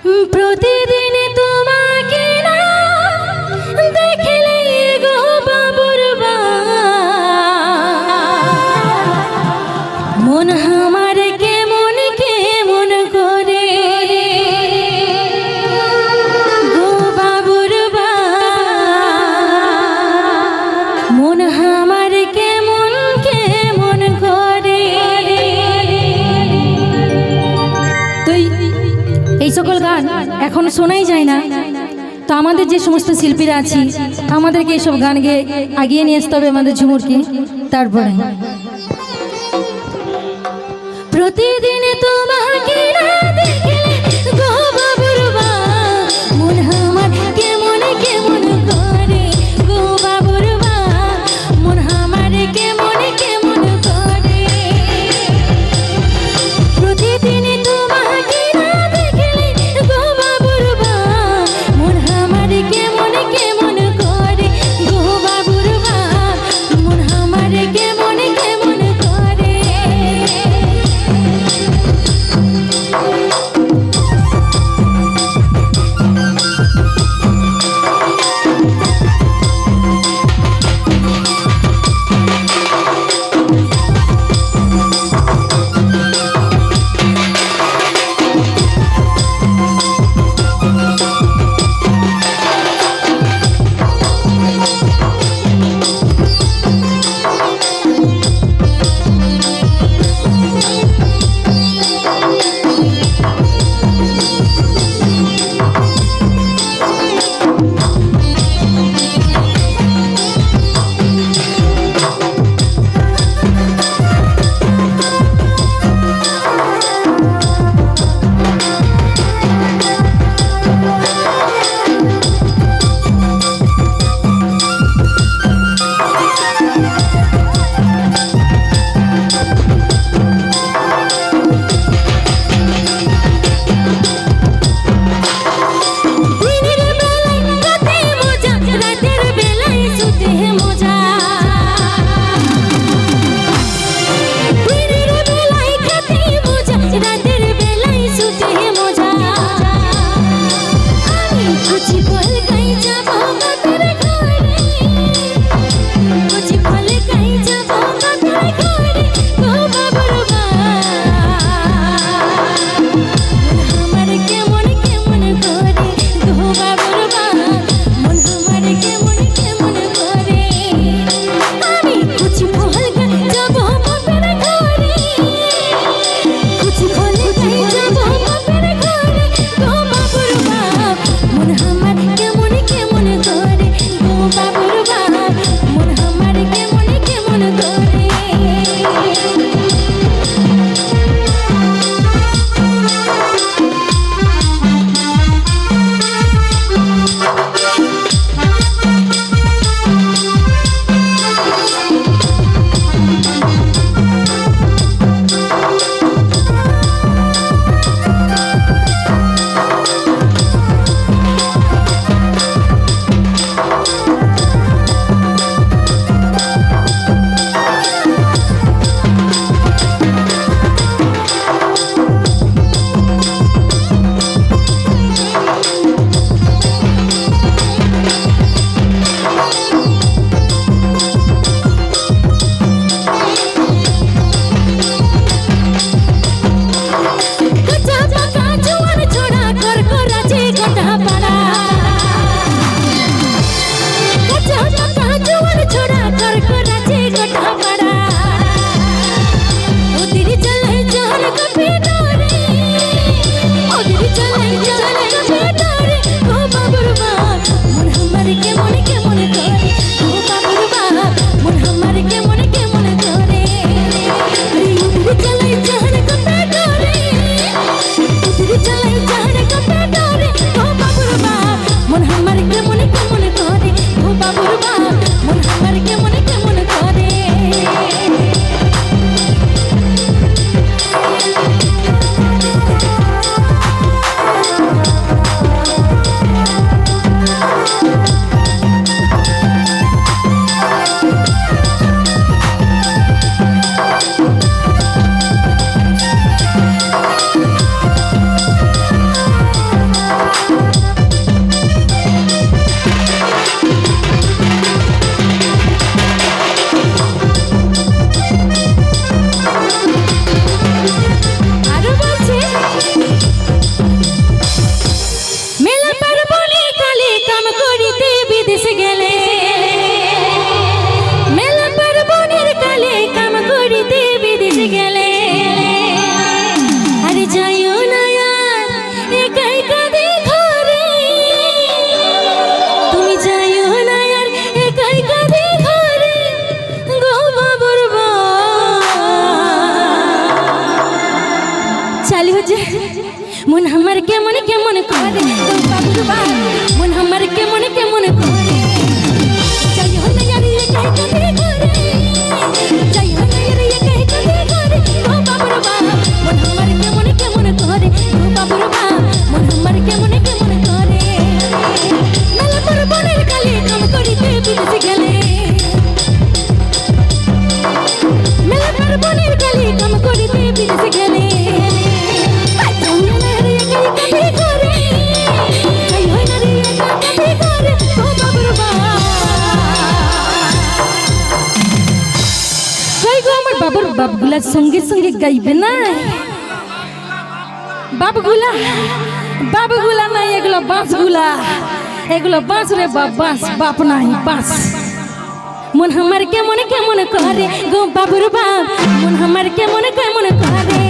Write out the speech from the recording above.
প্রতিদিন তোমাকে না দেখলে গো বাবুর বা মন আমার কেমন কেমন করে গো বাবুর বা মন আমার কেমন কেমন করে। তুই এই সকল গান এখন শোনাই যায় না, তো আমাদের যে সমস্ত শিল্পীরা আছি আমাদেরকে এইসব গান গেয়ে আগিয়ে নিয়ে আসতে হবে আমাদের ঝুমুরকে। তারপরে প্রতিদিন তোমাকে না দেখলে গো বাবুর বা মন আমার কেমন কেমন করে গো বাবুর বা মন আমার কেমন কেমন করে। প্রতিদিন তোমাকে না দেখলে গো বাবুর বা মন আমার কেমন কেমন করে গো বাবুর বা মন আমার কেমন কেমন করে। আমার কেমন কেমন করে গো বাবুর বাপ মন আমার কেমন কেমন করে যাই হল यार ये कह कभी करे যাই হল यार ये कह कभी करे গো বাবুর বাপ মন আমার কেমন কেমন করে গো বাবুর বাপ মন আমার কেমন কেমন করে মেলা পর বনের কালে কাম করিতে বিদেশে গেলে মেলা পর বনের কালে কাম করিতে বিদেশে গেলে বাবুর বাপগুলা সঙ্গে সঙ্গে গাইবে না বাবগুলা নাই এগুলো বাঁশ রে বাঁশ বাপ নাই বাঁশ মন আমার কেমন কেমন করে গো বাবুর বাপ মন আমার কেমন কেমন করে